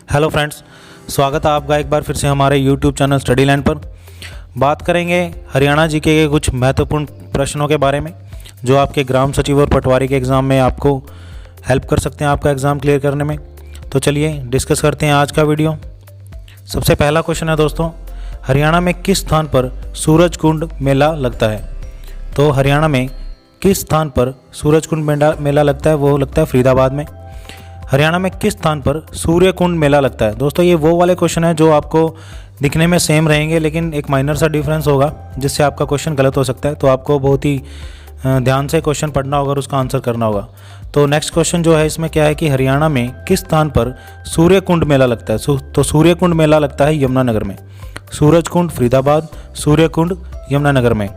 Hello friends, स्वागत है आपका एक बार फिर से हमारे यूट्यूब चैनल स्टडी लैंड पर। बात करेंगे हरियाणा जीके के कुछ महत्वपूर्ण प्रश्नों के बारे में जो आपके ग्राम सचिव और पटवारी के एग्ज़ाम में आपको हेल्प कर सकते हैं आपका एग्ज़ाम क्लियर करने में। तो चलिए डिस्कस करते हैं आज का वीडियो। सबसे पहला क्वेश्चन है दोस्तों, हरियाणा में किस स्थान पर सूरज कुंड मेला लगता है? तो हरियाणा में किस स्थान पर सूरज कुंड मेला लगता है? वो लगता है फरीदाबाद में। हरियाणा में किस स्थान पर सूर्य कुंड मेला लगता है? दोस्तों ये वो वाले क्वेश्चन है जो आपको दिखने में सेम रहेंगे लेकिन एक माइनर सा डिफरेंस होगा जिससे आपका क्वेश्चन गलत हो सकता है। तो आपको बहुत ही ध्यान से क्वेश्चन पढ़ना होगा और उसका आंसर करना होगा। तो नेक्स्ट क्वेश्चन जो है इसमें क्या है कि हरियाणा में किस स्थान पर सूर्य कुंड मेला लगता है? तो सूर्य कुंड मेला लगता है यमुनानगर में। सूरज कुंड फरीदाबाद, सूर्य कुंड यमुनानगर में।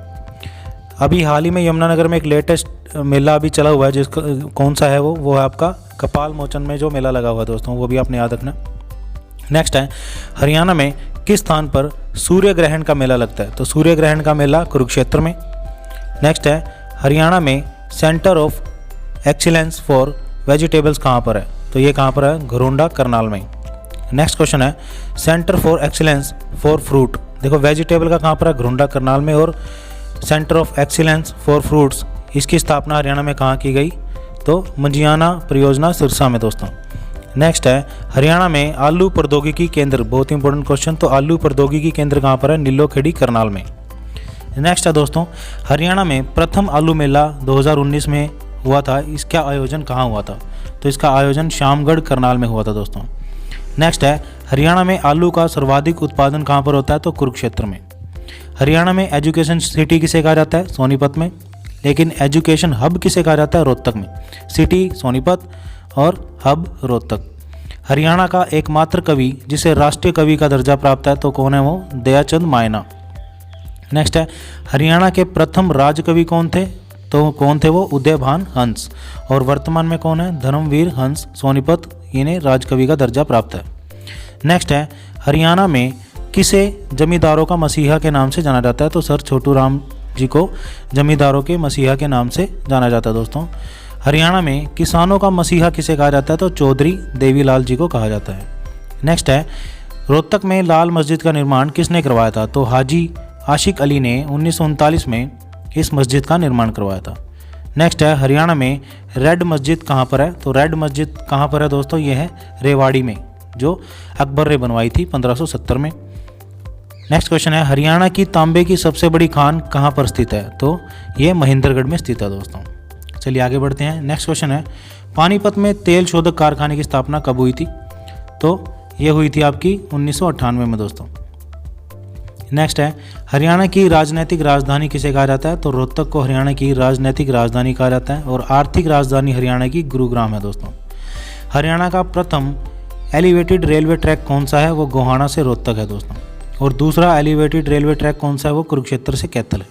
अभी हाल ही में यमुनानगर में एक लेटेस्ट मेला अभी चला हुआ है जिसका कौन सा है वो है आपका कपाल मोचन में जो मेला लगा हुआ है दोस्तों, वो भी आपने याद रखना। नेक्स्ट है हरियाणा में किस स्थान पर सूर्य ग्रहण का मेला लगता है? तो सूर्य ग्रहण का मेला कुरुक्षेत्र में। नेक्स्ट है हरियाणा में centre of excellence for vegetables कहाँ पर है? तो ये कहाँ पर है? घरोंडा करनाल में। नेक्स्ट क्वेश्चन है centre for excellence for fruit. देखो वेजिटेबल का कहाँ पर है? घरोंडा करनाल में। और centre of excellence for fruits इसकी स्थापना हरियाणा में कहाँ की गई? तो मंजियाना परियोजना सिरसा में दोस्तों। नेक्स्ट है हरियाणा में आलू प्रौद्योगिकी केंद्र, बहुत इंपॉर्टेंट क्वेश्चन। तो आलू प्रौद्योगिकी केंद्र कहाँ पर है? नीलोखेड़ी करनाल में। नेक्स्ट है दोस्तों हरियाणा में प्रथम आलू मेला 2019 में हुआ था, इसका आयोजन कहाँ हुआ था? तो इसका आयोजन शामगढ़ करनाल में हुआ था दोस्तों। नेक्स्ट है हरियाणा में आलू का सर्वाधिक उत्पादन कहाँ पर होता है? तो कुरुक्षेत्र में। हरियाणा में एजुकेशन सिटी किसे कहा जाता है? सोनीपत में। लेकिन एजुकेशन हब किसे कहा जाता है? रोहतक में। सिटी सोनीपत और हब रोहतक। हरियाणा का एकमात्र कवि जिसे राष्ट्रीय कवि का दर्जा प्राप्त है तो कौन है वो? दयाचंद मायना। नेक्स्ट है हरियाणा के प्रथम राजकवि कौन थे? तो कौन थे वो? उदयभान हंस। और वर्तमान में कौन है? धर्मवीर हंस सोनीपत, इन्हें राजकवि का दर्जा प्राप्त है। नेक्स्ट है हरियाणा में किसे जमींदारों का मसीहा के नाम से जाना जाता है? तो सर छोटू राम जी को जमींदारों के मसीहा के नाम से जाना जाता है दोस्तों। हरियाणा में किसानों का मसीहा किसे कहा जाता है? तो चौधरी देवीलाल जी को कहा जाता है। नेक्स्ट है रोहतक में लाल मस्जिद का निर्माण किसने करवाया था? तो हाजी आशिक अली ने 1939 में इस मस्जिद का निर्माण करवाया था। नेक्स्ट है हरियाणा में रेड मस्जिद कहाँ पर है? तो रेड मस्जिद कहाँ पर है दोस्तों? ये है रेवाड़ी में, जो अकबर ने बनवाई थी 1570 में। नेक्स्ट क्वेश्चन है हरियाणा की तांबे की सबसे बड़ी खान कहाँ पर स्थित है? तो ये महेंद्रगढ़ में स्थित है दोस्तों। चलिए आगे बढ़ते हैं। नेक्स्ट क्वेश्चन है पानीपत में तेल शोधक कारखाने की स्थापना कब हुई थी? तो ये हुई थी आपकी 1998 में दोस्तों। नेक्स्ट है हरियाणा की राजनीतिक राजधानी किसे कहा जाता है? तो रोहतक को हरियाणा की राजनीतिक राजधानी कहा जाता है। और आर्थिक राजधानी हरियाणा की गुरुग्राम है दोस्तों। हरियाणा का प्रथम एलिवेटेड रेलवे ट्रैक कौन सा है? वो गोहाना से रोहतक है दोस्तों। और दूसरा एलिवेटेड रेलवे ट्रैक कौन सा है? वो कुरुक्षेत्र से कैथल है,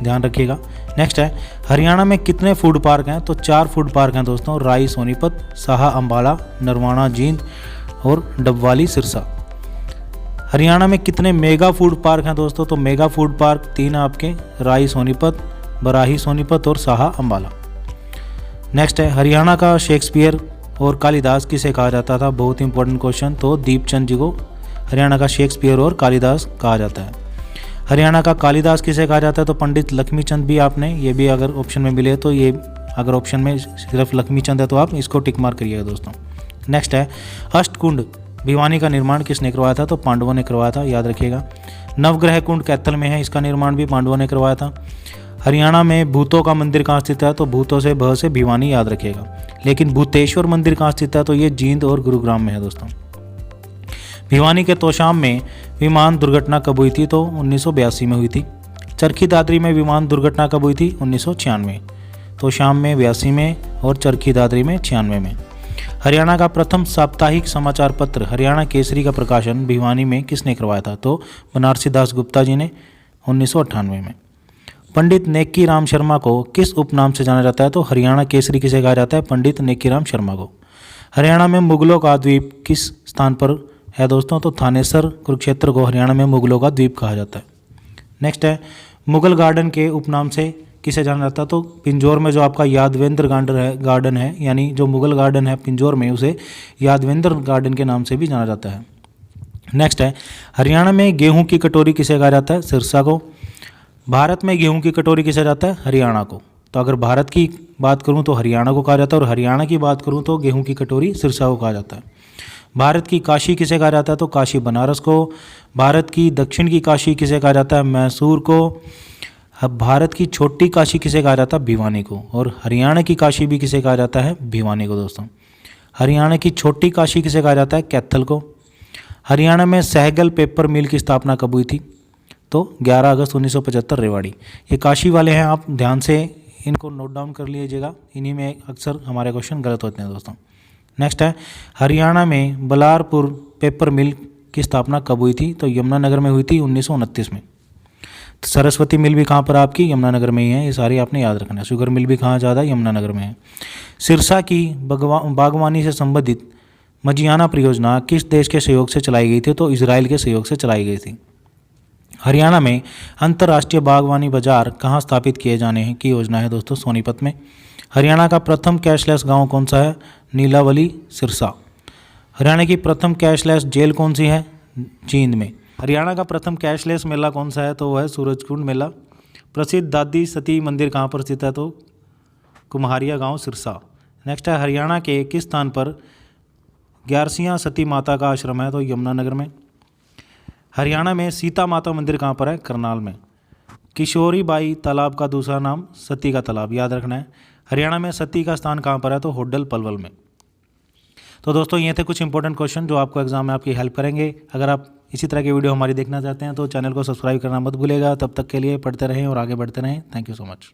ध्यान रखिएगा। नेक्स्ट है हरियाणा में कितने फूड पार्क हैं? तो 4 फूड पार्क हैं दोस्तों, राई सोनीपत, साहा अम्बाला, नरवाना जींद और डबवाली सिरसा। हरियाणा में कितने मेगा फूड पार्क हैं दोस्तों? तो मेगा फूड पार्क 3 आपके, राई सोनीपत, बराही सोनीपत और साहा अम्बाला। नेक्स्ट है हरियाणा का शेक्सपियर और कालिदास किसे कहा जाता था? बहुत इंपॉर्टेंट क्वेश्चन। तो दीपचंद जी को हरियाणा का शेक्सपियर और कालिदास कहा जाता है। हरियाणा का कालिदास किसे कहा जाता है? तो पंडित लक्ष्मीचंद भी आपने, ये भी अगर ऑप्शन में मिले तो ये अगर ऑप्शन में सिर्फ लक्ष्मीचंद है तो आप इसको टिक मार्क करिएगा दोस्तों। नेक्स्ट है अष्टकुंड भिवानी का निर्माण किसने करवाया था? तो पांडवों ने करवाया था, याद रखिएगा। नवग्रह कुंड कैथल में है, इसका निर्माण भी पांडवों ने करवाया था। हरियाणा में भूतों का मंदिर कहाँ स्थित है? तो भूतों से भ से भिवानी, याद रखिएगा। लेकिन भूतेश्वर मंदिर कहाँ स्थित है? तो ये जींद और गुरुग्राम में है दोस्तों। भिवानी के तोशाम में विमान दुर्घटना कब हुई थी? तो 1982 में हुई थी। चरखी दादरी में विमान दुर्घटना कब हुई थी? 1996। तोशाम में 82 में और चरखी दादरी में 96 में। हरियाणा का प्रथम साप्ताहिक समाचार पत्र हरियाणा केसरी का प्रकाशन भिवानी में किसने करवाया था? तो बनारसी दास गुप्ता जी ने 1998 में। पंडित नेकी राम शर्मा को किस उपनाम से जाना जाता है? तो हरियाणा केसरी किसे कहा जाता है? पंडित नेकी राम शर्मा को। हरियाणा में मुगलों का द्वीप किस स्थान पर है दोस्तों? तो थानेसर कुरुक्षेत्र को हरियाणा में मुगलों का द्वीप कहा जाता है। नेक्स्ट है मुगल गार्डन के उपनाम से किसे जाना जाता है, तो पिंजौर में जो आपका यादवेंद्र गार्डन है, यानी जो मुगल गार्डन है पिंजौर में, उसे यादवेंद्र गार्डन के नाम से भी जाना जाता है। नेक्स्ट है, हरियाणा में गेहूं की कटोरी किसे कहा जाता है? सिरसा को। भारत में गेहूं की कटोरी किसे जाता है? हरियाणा को। तो अगर भारत की बात करूं तो हरियाणा को कहा जाता है, और हरियाणा की बात करूं तो गेहूं की कटोरी सिरसा को कहा जाता है। भारत की काशी किसे कहा जाता है? तो काशी बनारस को। भारत की दक्षिण की काशी किसे कहा जाता है? मैसूर को। भारत की छोटी काशी किसे कहा जाता है? भिवानी को। और हरियाणा की काशी भी किसे कहा जाता है? भिवानी को दोस्तों। हरियाणा की छोटी काशी किसे कहा जाता है? कैथल को। हरियाणा में सहगल पेपर मिल की स्थापना कब हुई थी? तो 11 अगस्त 1975 रेवाड़ी। ये काशी वाले हैं, आप ध्यान से इनको नोट डाउन कर लीजिएगा, इन्हीं में अक्सर हमारे क्वेश्चन गलत होते हैं दोस्तों। नेक्स्ट है, हरियाणा में बलारपुर पेपर मिल की स्थापना कब हुई थी? तो यमुनानगर में हुई थी 1929 में। तो सरस्वती मिल भी कहाँ पर आपकी? यमुनानगर में ही है, ये सारी आपने याद रखना है। शुगर मिल भी कहाँ ज़्यादा? यमुनानगर में है। सिरसा की बागवानी से संबंधित मजियाना परियोजना किस देश के सहयोग से चलाई गई थी? तो इजराइल के सहयोग से चलाई गई थी। हरियाणा में अंतर्राष्ट्रीय बागवानी बाजार कहाँ स्थापित किए जाने की योजना है? दोस्तों सोनीपत में। हरियाणा का प्रथम कैशलेस गांव कौन सा है? नीलावली, सिरसा। हरियाणा की प्रथम कैशलेस जेल कौन सी है? जींद में। हरियाणा का प्रथम कैशलेस मेला कौन सा है? तो वह है सूरजकुंड मेला। प्रसिद्ध दादी सती मंदिर कहाँ पर स्थित है? तो कुम्हारिया गांव, सिरसा। नेक्स्ट है, हरियाणा के किस स्थान पर 11सियां सती माता का आश्रम है? तो यमुनानगर में। हरियाणा में सीता माता मंदिर कहाँ पर है? करनाल में। किशोरी बाई तालाब का दूसरा नाम सती का तालाब, याद रखना है। हरियाणा में सती का स्थान कहाँ पर है? तो होडल, पलवल में। तो दोस्तों ये थे कुछ इंपॉर्टेंट क्वेश्चन जो आपको एग्जाम में आपकी हेल्प करेंगे। अगर आप इसी तरह की वीडियो हमारी देखना चाहते हैं तो चैनल को सब्सक्राइब करना मत भूलिएगा। तब तक के लिए पढ़ते रहें और आगे बढ़ते रहें। Thank you so much.